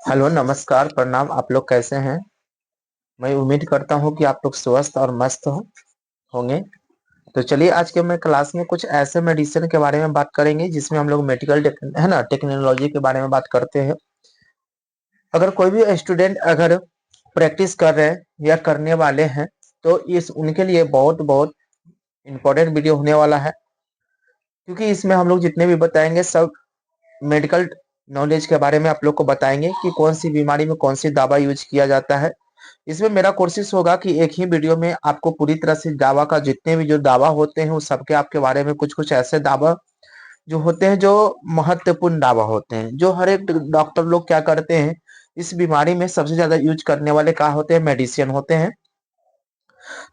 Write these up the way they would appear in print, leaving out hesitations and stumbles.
Hello, नमस्कार, प्रणाम। आप लोग कैसे हैं? मैं उम्मीद करता हूँ कि आप लोग स्वस्थ और मस्त होंगे। तो चलिए, आज के मैं क्लास में कुछ ऐसे मेडिसिन के बारे में बात करेंगे जिसमें हम लोग मेडिकल है ना टेक्नोलॉजी के बारे में बात करते हैं। अगर कोई भी स्टूडेंट अगर प्रैक्टिस कर रहे हैं या करने वाले हैं तो इस उनके लिए बहुत बहुत इंपॉर्टेंट वीडियो होने वाला है, क्योंकि इसमें हम लोग जितने भी बताएंगे सब मेडिकल नॉलेज के बारे में आप लोग को बताएंगे कि कौन सी बीमारी में कौन सी दवा यूज किया जाता है। इसमें मेरा कोशिश होगा कि एक ही वीडियो में आपको पूरी तरह से दावा का जितने भी जो दावा होते हैं उस सबके आपके बारे में कुछ कुछ ऐसे दावा जो होते हैं, जो महत्वपूर्ण दावा होते हैं, जो हर एक डॉक्टर लोग क्या करते हैं। इस बीमारी में सबसे ज्यादा यूज करने वाले क्या होते हैं? मेडिसिन होते हैं।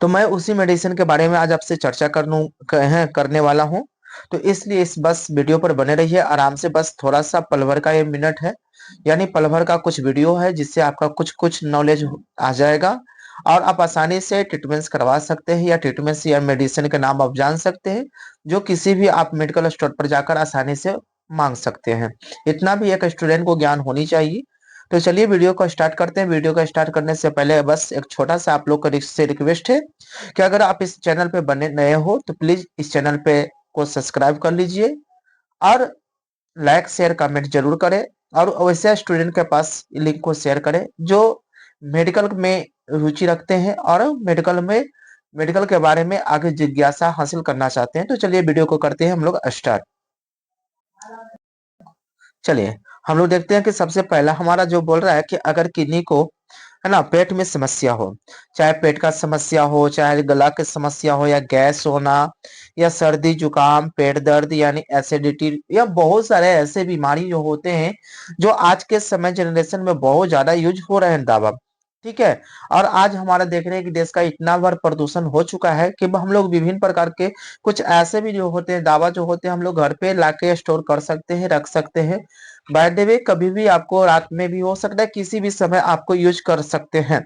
तो मैं उसी मेडिसिन के बारे में आज आपसे चर्चा करने वाला हूँ। तो इसलिए इस बस वीडियो पर बने रहिए आराम से। बस थोड़ा सा पल भर का ये मिनट है, यानी पल भर का कुछ वीडियो है जिससे आपका कुछ कुछ नॉलेज आ जाएगा और आप आसानी से ट्रीटमेंट्स करवा सकते हैं, या ट्रीटमेंट्स या मेडिसिन के नाम आप जान सकते हैं जो किसी भी आप मेडिकल स्टोर पर जाकर आसानी से मांग सकते हैं। इतना भी एक स्टूडेंट को ज्ञान होनी चाहिए। तो चलिए वीडियो को स्टार्ट करते हैं। वीडियो को स्टार्ट करने से पहले बस एक छोटा सा आप लोग से रिक्वेस्ट है कि अगर आप इस चैनल पे बने नए हो तो प्लीज इस चैनल पे को सब्सक्राइब कर लीजिए और लाइक शेयर कमेंट जरूर करें। और वैसे स्टूडेंट के पास लिंक को शेयर करें जो मेडिकल में रुचि रखते हैं और मेडिकल के बारे में आगे जिज्ञासा हासिल करना चाहते हैं। तो चलिए वीडियो को करते हैं हम लोग स्टार्ट। चलिए, हम लोग देखते हैं कि सबसे पहला हमारा जो बोल रहा है कि अगर किडनी को है ना पेट में समस्या हो, चाहे पेट का समस्या हो, चाहे गला की समस्या हो, या गैस होना, या सर्दी जुकाम, पेट दर्द यानी एसिडिटी, या बहुत सारे ऐसे बीमारी जो होते हैं जो आज के समय जनरेशन में बहुत ज्यादा यूज हो रहे हैं दवा। ठीक है। और आज हमारा देख रहे हैं कि देश का इतना बार प्रदूषण हो चुका है कि हम लोग विभिन्न प्रकार के कुछ ऐसे भी जो होते हैं दावा जो होते हैं हम लोग घर पे लाके स्टोर कर सकते हैं, रख सकते हैं। बाय द वे कभी भी आपको रात में भी हो सकता है, किसी भी समय आपको यूज कर सकते हैं।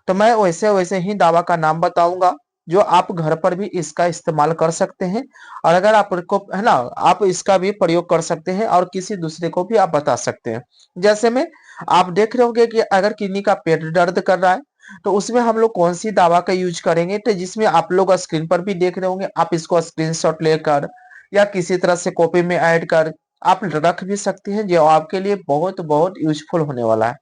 तो मैं वैसे वैसे ही दावा का नाम बताऊंगा जो आप घर पर भी इसका इस्तेमाल कर सकते हैं। और अगर आपको है ना आप इसका भी प्रयोग कर सकते हैं और किसी दूसरे को भी आप बता सकते हैं। जैसे में आप देख रहे होंगे कि अगर किडनी का पेट दर्द कर रहा है तो उसमें हम लोग कौन सी दवा का यूज करेंगे, तो जिसमें आप लोग स्क्रीन पर भी देख रहे होंगे। आप इसको स्क्रीनशॉट लेकर या किसी तरह से कॉपी में ऐड कर आप रख भी सकते हैं, जो आपके लिए बहुत बहुत यूजफुल होने वाला है।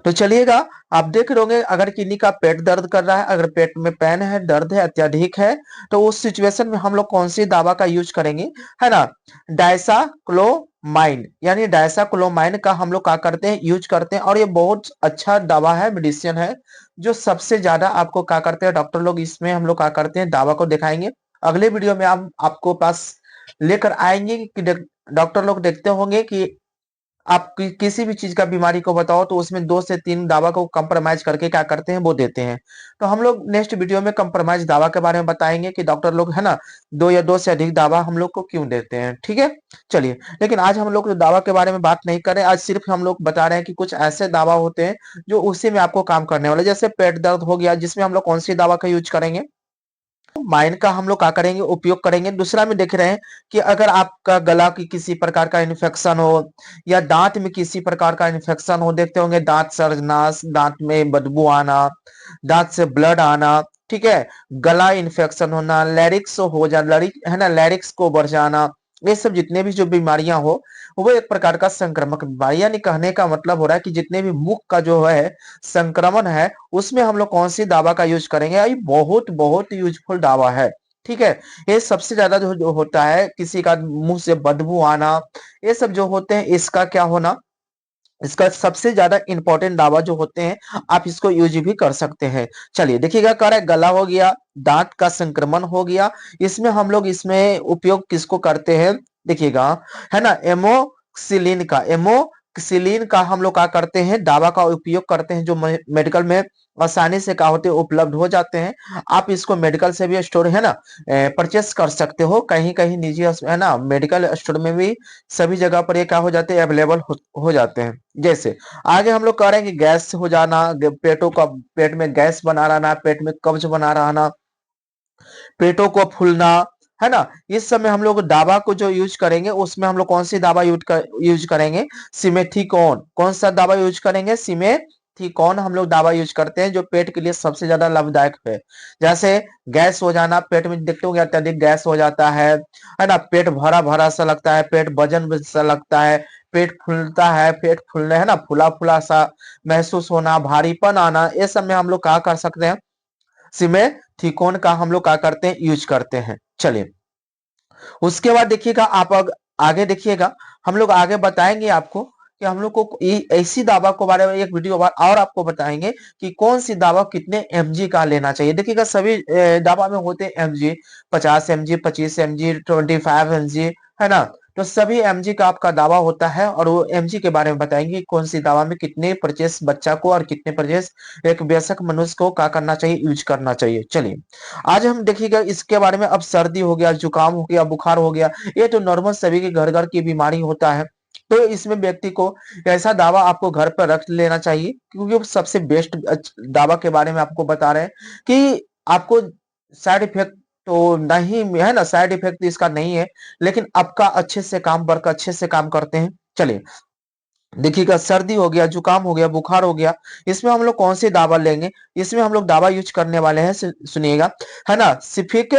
तो चलिएगा, आप देख रहे होंगे अगर किन्हीं का पेट दर्द कर रहा है, अगर पेट में पेन है, दर्द है, अत्यधिक है, तो उस सिचुएशन में हम लोग कौन सी दवा का यूज करेंगे? है ना, डायसाक्लोमाइन, यानी डायसाक्लोमाइन का हम लोग क्या करते हैं? यूज करते हैं। और ये बहुत अच्छा दवा है, मेडिसिन है, जो सबसे ज्यादा आपको क्या करते हैं डॉक्टर लोग इसमें हम लोग क्या करते हैं दवा को दिखाएंगे। अगले वीडियो में हम आपको पास लेकर आएंगे कि डॉक्टर लोग देखते होंगे कि आप किसी भी चीज का बीमारी को बताओ तो उसमें 2 से 3 दावा को कंप्रोमाइज करके क्या करते हैं वो देते हैं। तो हम लोग नेक्स्ट वीडियो में कंप्रोमाइज दावा के बारे में बताएंगे कि डॉक्टर लोग है ना 2 या 2 से अधिक दावा हम लोग को क्यों देते हैं। ठीक है। चलिए, लेकिन आज हम लोग दावा के बारे में बात नहीं कर रहे हैं। आज सिर्फ हम लोग बता रहे हैं कि कुछ ऐसे दावा होते हैं जो उसी में आपको काम करने वाले, जैसे पेट दर्द हो गया जिसमें हम लोग कौन सी दवा का यूज करेंगे? माइन का हम लोग क्या करेंगे? उपयोग करेंगे। दूसरा में देख रहे हैं कि अगर आपका गला की किसी प्रकार का इन्फेक्शन हो या दांत में किसी प्रकार का इन्फेक्शन हो, देखते होंगे दांत सड़ना, दांत में बदबू आना, दांत से ब्लड आना, ठीक है, गला इन्फेक्शन होना, लैरिक्स हो जा लैरिक है ना लैरिक्स को बढ़ जाना, ये सब जितने भी जो बीमारियां हो वो एक प्रकार का संक्रामक बीमारी, यानी कहने का मतलब हो रहा है कि जितने भी मुख का जो है संक्रमण है उसमें हम लोग कौन सी दवा का यूज करेंगे? ये बहुत बहुत यूजफुल दवा है। ठीक है। ये सबसे ज्यादा जो होता है किसी का मुंह से बदबू आना, ये सब जो होते हैं इसका क्या होना, इसका सबसे ज्यादा इंपॉर्टेंट दावा जो होते हैं आप इसको यूज भी कर सकते हैं। चलिए देखिएगा, कह रहा है गला हो गया, दांत का संक्रमण हो गया, इसमें हम लोग इसमें उपयोग किसको करते हैं? देखिएगा, है ना, एमोक्सिलिन का हम लोग क्या करते हैं? दावा का उपयोग करते हैं, जो मेडिकल में आसानी से क्या होते हैं उपलब्ध हो जाते हैं। आप इसको मेडिकल से भी स्टोर है ना परचेस कर सकते हो, कहीं कहीं निजी है ना मेडिकल स्टोर में भी सभी जगह पर ये क्या हो जाते हैं? अवेलेबल हो जाते हैं। जैसे आगे हम लोग कह रहे हैं कि गैस हो जाना, पेट में गैस बना रहना, पेट में कब्ज बना रहना, पेटों को फूलना, है ना। इस समय हम लोग दवा को जो यूज करेंगे उसमें हम लोग कौन सी दवा यूज करेंगे, सिमेथिकॉन। कौन सा दवा यूज करेंगे, सिमेथिकॉन हम लोग दवा यूज करते हैं, जो पेट के लिए सबसे ज्यादा लाभदायक है। जैसे गैस हो जाना, पेट में देखते होंगे अत्यधिक गैस हो जाता है ना, पेट भरा भरा सा लगता है, पेट वजन सा लगता है, पेट फूलता है, पेट फूलने है ना, फूला फूला सा महसूस होना, भारीपन आना, ये सब में हम लोग क्या कर सकते हैं, सिमेथिकॉन का हम लोग क्या करते हैं, यूज करते हैं। चलिए उसके बाद देखिएगा आप आगे देखिएगा, हम लोग आगे बताएंगे आपको कि हम लोग को ऐसी दवा के बारे में एक वीडियो और आपको बताएंगे कि कौन सी दवा कितने एमजी का लेना चाहिए। देखिएगा सभी दवा में होते हैं एमजी, 50 mg, 25 mg, 25 mg, है ना। तो सभी एमजी का आपका दावा होता है और वो एमजी के बारे में बताएंगे कौन सी दवा में कितने परचेस बच्चा को और कितने परचेस एक वयस्क मनुष्य को क्या करना चाहिए, यूज करना चाहिए। चलिए आज हम देखिएगा इसके बारे में। अब सर्दी हो गया, जुकाम हो गया, बुखार हो गया, ये तो नॉर्मल सभी के घर घर की बीमारी होता है। तो इसमें व्यक्ति को ऐसा दावा आपको घर पर रख लेना चाहिए, क्योंकि वो सबसे बेस्ट दावा के बारे में आपको बता रहे हैं कि आपको साइड इफेक्ट तो नहीं है ना, साइड इफेक्ट इसका नहीं है, लेकिन आपका अच्छे से काम वर्क अच्छे से काम करते हैं। चलिए देखिएगा सर्दी हो गया, जुकाम हो गया, बुखार हो गया, इसमें हम लोग कौन सी दवा लेंगे, इसमें हम लोग दवा यूज करने वाले हैं, सुनिएगा, है ना, सिफिक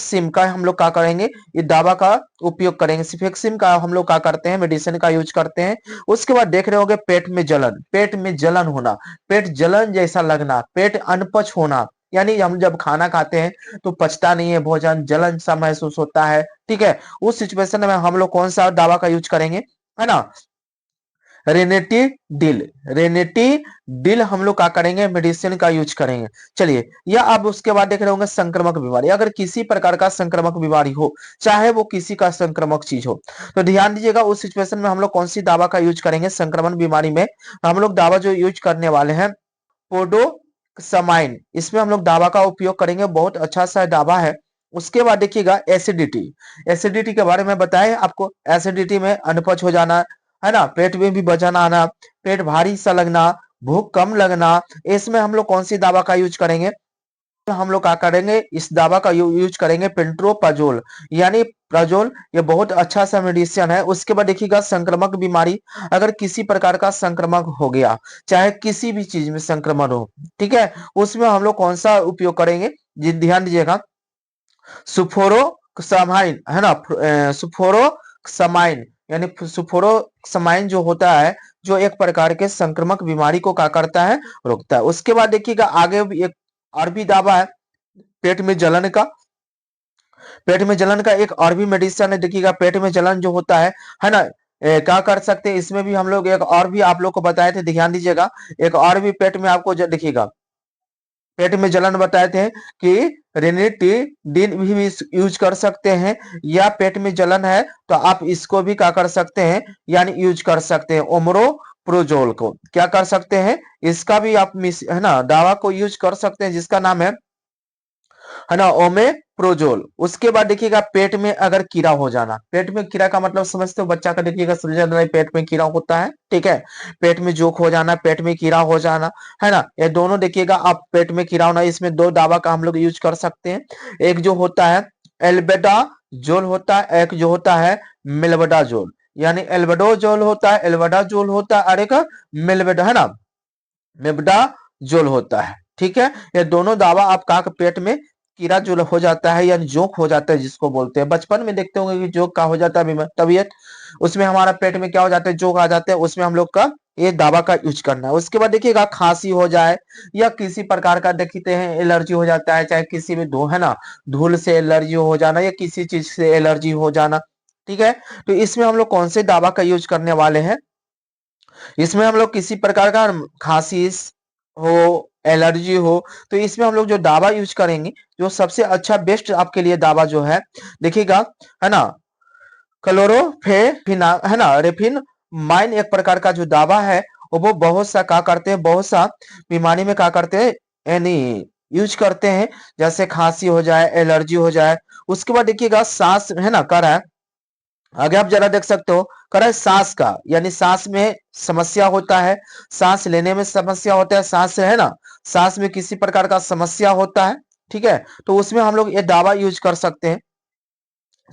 सिम का हम लोग क्या करेंगे, ये दवा का उपयोग करेंगे। सिफिक सिम का हम लोग क्या करते हैं, मेडिसिन का यूज करते हैं। उसके बाद देख रहे होंगे पेट में जलन होना, पेट जलन जैसा लगना, पेट अनपच होना, यानी हम जब खाना खाते हैं तो पचता नहीं है भोजन, जलन सा महसूस होता है, ठीक है। उस सिचुएशन में हम लोग कौन सा दवा का यूज करेंगे, है ना, रेनेटी डिल हम लोग क्या करेंगे, मेडिसिन का यूज करेंगे। चलिए या अब उसके बाद देख रहे होंगे संक्रामक बीमारी, अगर किसी प्रकार का संक्रामक बीमारी हो, चाहे वो किसी का संक्रामक चीज हो, तो ध्यान दीजिएगा उस सिचुएशन में हम लोग कौन सी दवा का यूज करेंगे। संक्रमण बीमारी में हम लोग दवा जो यूज करने वाले हैं, पोडोक्सामाइन, इसमें हम लोग दवा का उपयोग करेंगे, बहुत अच्छा सा दवा है। उसके बाद देखिएगा एसिडिटी के बारे में बताएं आपको। एसिडिटी में अनपच हो जाना, है ना, पेट में भी वजन आना, पेट भारी सा लगना, भूख कम लगना, इसमें हम लोग कौन सी दवा का यूज करेंगे, हम लोग क्या करेंगे, इस दवा का यूज करेंगे पेंट्रोपाजोल, यानी प्राजोल, ये बहुत अच्छा सा मेडिसिन है। उसके बाद देखिएगा संक्रमक बीमारी, अगर किसी प्रकार का संक्रमक हो गया, चाहे किसी भी चीज में संक्रमण हो, ठीक है, उसमें हम लोग कौन सा उपयोग करेंगे, जी ध्यान दीजिएगा, सुफोरोक्सामाइन, है ना, सुफोरोक्सामाइन, यानी सुफोरोक्सामाइन जो होता है, जो एक प्रकार के संक्रमक बीमारी को क्या करता है, रोकता है। उसके बाद देखिएगा आगे भी एक और भी दावा है, पेट में जलन का। पेट में जलन का एक और भी मेडिसिन है, देखिएगा पेट में जलन जो होता है ना, क्या कर सकते हैं, इसमें भी हम लोग एक और भी आप लोग को बताए थे, ध्यान दीजिएगा, एक और भी पेट में आपको देखिएगा पेट में जलन बताए थे कि रेनिटिडिन भी यूज कर सकते हैं, या पेट में जलन है तो आप इसको भी क्या कर सकते हैं, यानी यूज कर सकते हैं। ओमरोप्रोजोल को क्या कर सकते हैं, इसका भी आप है ना दवा को यूज कर सकते हैं, जिसका नाम है ना, ओमेप्रोजोल। उसके बाद देखिएगा पेट में अगर कीड़ा हो जाना, पेट में कीड़ा का मतलब समझते हो, बच्चा का देखिएगा समझ रहे, पेट में कीड़ा होता है, ठीक है, पेट में जोक हो जाना, पेट में कीड़ा हो जाना, है ना, ये दोनों देखिएगा आप पेट में कीड़ा होना, इसमें दो दवा का हम लोग यूज कर सकते हैं। एक जो होता है एल्बेडाजोल होता है, एक जो होता है मेल्बेडाजोल, यानी एल्बेडोजोल होता है, एल्बेडाजोल होता है, और एक मेल्बेडा, है ना, मेबडाजोल होता है, ठीक है। ये दोनों दवा आपका पेट में कीड़ा जो हो जाता है, यानी जोक हो जाता है, जिसको बोलते हैं, बचपन में देखते होंगे कि जोक का हो जाता है तबीयत, उसमें हमारा पेट में क्या हो जाता है, जोक आ जाते हैं, उसमें हम लोग का ये दवा का यूज करना है। उसके बाद देखिएगा खांसी हो जाए, या किसी प्रकार का देखते हैं एलर्जी हो जाता है, चाहे किसी भी है ना, धूल से एलर्जी हो जाना, या किसी चीज से एलर्जी हो जाना, ठीक है। तो इसमें हम लोग कौन से दवा का यूज करने वाले हैं, इसमें हम लोग किसी प्रकार का खांसी हो, एलर्जी हो, तो इसमें हम लोग जो दवा यूज करेंगे, जो सबसे अच्छा बेस्ट आपके लिए दवा जो है, देखिएगा, है ना, क्लोरोफेफिना, है ना, रेफिन माइन, एक प्रकार का जो दवा है, वो बहुत सा क्या करते हैं, बहुत सा बीमारी में क्या करते हैं, यानी यूज करते हैं, जैसे खांसी हो जाए, एलर्जी हो जाए। उसके बाद देखिएगा सांस, है ना, कर है, आगे आप जरा देख सकते हो, कर है सांस का, यानी सांस में समस्या होता है, सांस लेने में समस्या होता है, सांस है ना, सांस में किसी प्रकार का समस्या होता है, ठीक है, तो उसमें हम लोग ये दवा यूज कर सकते हैं।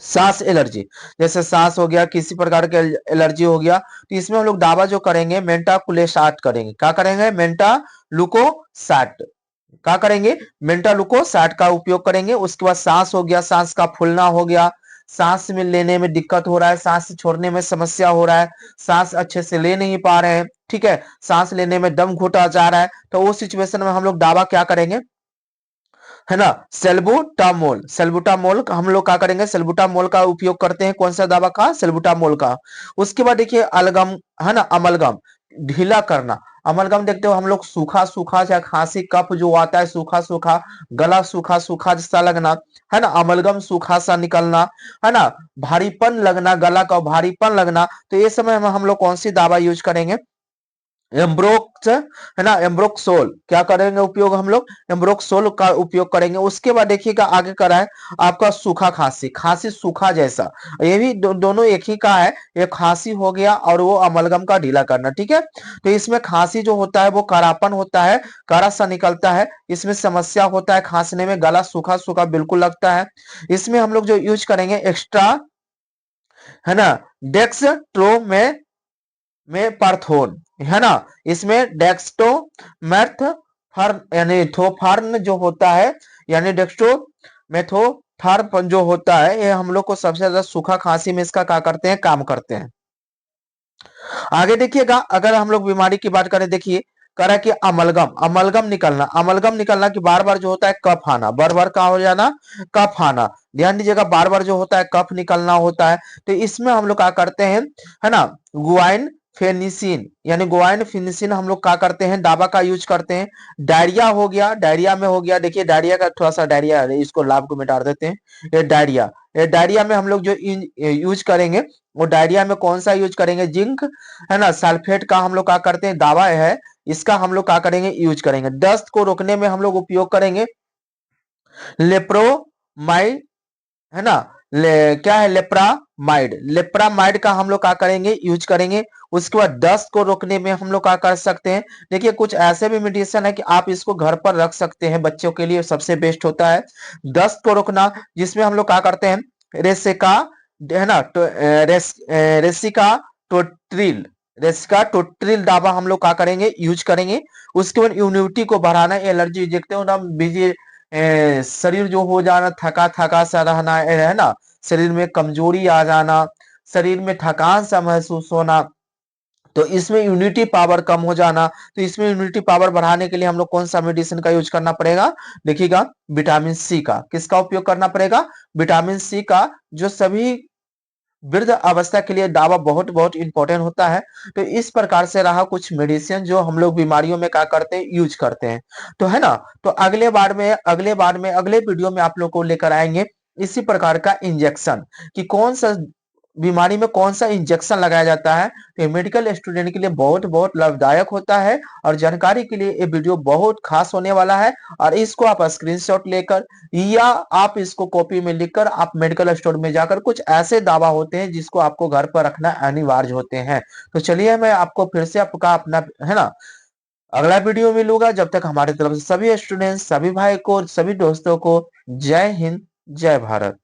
सांस एलर्जी, जैसे सांस हो गया, किसी प्रकार के एलर्जी हो गया, तो इसमें हम लोग दवा जो करेंगे मेंटाकुलेसाट करेंगे। क्या करेंगे? मेंटालुकोसाट। क्या करेंगे? मेंटालुकोसाट का उपयोग करेंगे। उसके बाद सांस हो गया, सांस का फूलना हो गया, सांस में लेने में दिक्कत हो रहा है, सांस छोड़ने में समस्या हो रहा है, सांस अच्छे से ले नहीं पा रहे हैं, ठीक है, सांस लेने में दम घुटा जा रहा है, तो उस सिचुएशन में हम लोग दवा क्या करेंगे, है ना, सेल्बुटामोल। सेल्बुटामोल हम लोग क्या करेंगे? सेल्बुटामोल का उपयोग करते हैं। कौन सा दवा का? सेल्बुटामोल का। उसके बाद देखिए अलगम, है ना, अमलगम, ढीला करना। अमलगम देखते हो हम लोग, सूखा सूखा या खांसी कफ जो आता है, सूखा सूखा, गला सूखा सूखा जैसा लगना, है ना, अमलगम सूखा सा निकलना, है ना, भारीपन लगना, गला का भारीपन लगना, तो ये समय में हम लोग कौन सी दवा यूज करेंगे? एम्ब्रोक्स, है ना, एम्ब्रोक्सोल। क्या करेंगे उपयोग हम लोग? एम्ब्रोक्सोल का उपयोग करेंगे। उसके बाद देखिएगा आगे करा है आपका सूखा खांसी, खांसी सूखा जैसा, ये भी दोनों एक ही का है। ये खांसी हो गया और वो अमलगम का ढीला करना, ठीक है। तो इसमें खांसी जो होता है वो कारापन होता है, कारा सा निकलता है, इसमें समस्या होता है खांसने में, गला सूखा सूखा बिल्कुल लगता है। इसमें हम लोग जो यूज करेंगे एक्स्ट्रा, है ना, डेक्सट्रो में पार्थोन, है ना, इसमें डेक्स्टो मेथफर्न यानी थोफार्न जो होता है, यानी डेक्स्टो मेथोफार्न जो होता है, ये हम लोग को सबसे ज्यादा सूखा खांसी में इसका क्या करते हैं? काम करते हैं। आगे देखिएगा, अगर हम लोग बीमारी की बात करें, देखिए करा कि अमलगम, अमलगम निकलना, अमलगम निकलना कि बार बार जो होता है कफ आना, बार बार का हो जाना, कफ आना। ध्यान दीजिएगा, बार बार जो होता है कफ निकलना होता है, तो इसमें हम लोग क्या करते हैं, है ना, गुआइन फेनिसिन, यानी गुआइन फिनिसिन हम लोग क्या करते हैं? दवा का यूज करते हैं। डायरिया हो गया, डायरिया में हो गया, देखिए डायरिया का थोड़ा सा, डायरिया इसको लाभ को मिटा देते हैं। ये डायरिया, ये डायरिया में हम लोग जो यूज करेंगे, वो डायरिया में कौन सा यूज करेंगे? जिंक, है ना, सल्फेट का हम लोग क्या करते हैं? दवा है, इसका हम लोग क्या करेंगे? यूज करेंगे। दस्त को रोकने में हम लोग उपयोग करेंगे लेप्रोमाइड, है ना, क्या है? लेप्रामाइड, लेप्रामाइड का हम लोग क्या करेंगे? यूज करेंगे। उसके बाद दस्त को रोकने में हम लोग क्या कर सकते हैं? देखिए कुछ ऐसे भी मेडिसिन है कि आप इसको घर पर रख सकते हैं, बच्चों के लिए सबसे बेस्ट होता है दस्त को रोकना, जिसमें हम लोग क्या करते हैं? रेसेका, है ना, तो रेसिका टोट्रिल, रेसिका टोट्रिल दवा हम लोग क्या करेंगे? यूज करेंगे। उसके बाद इम्यूनिटी को बढ़ाना, एलर्जी देखते हो ना, बिजी शरीर जो हो जाना, थका थका सा रहना, है ना, शरीर में कमजोरी आ जाना, शरीर में थकान सा महसूस होना, तो इसमें इम्यूनिटी पावर कम हो जाना, तो इसमें इम्यूनिटी पावर बढ़ाने के लिए हम लोग कौन सा मेडिसिन का यूज करना पड़ेगा? देखिएगा विटामिन सी का। किसका उपयोग करना पड़ेगा? विटामिन सी का, जो सभी वृद्ध अवस्था के लिए दावा बहुत बहुत इंपॉर्टेंट होता है। तो इस प्रकार से रहा कुछ मेडिसिन जो हम लोग बीमारियों में क्या करते हैं? यूज करते हैं, तो है ना। तो अगले बार में अगले वीडियो में आप लोग को लेकर आएंगे इसी प्रकार का इंजेक्शन, कि कौन सा बीमारी में कौन सा इंजेक्शन लगाया जाता है। तो मेडिकल स्टूडेंट के लिए बहुत बहुत लाभदायक होता है, और जानकारी के लिए ये वीडियो बहुत खास होने वाला है। और इसको आप स्क्रीनशॉट लेकर या आप इसको कॉपी में लिखकर आप मेडिकल स्टोर में जाकर, कुछ ऐसे दवा होते हैं जिसको आपको घर पर रखना अनिवार्य होते हैं। तो चलिए मैं आपको फिर से आपका अपना, है ना, अगला वीडियो मिलूंगा। जब तक हमारी तरफ से सभी स्टूडेंट्स, सभी भाई को, सभी दोस्तों को जय हिंद, जय भारत।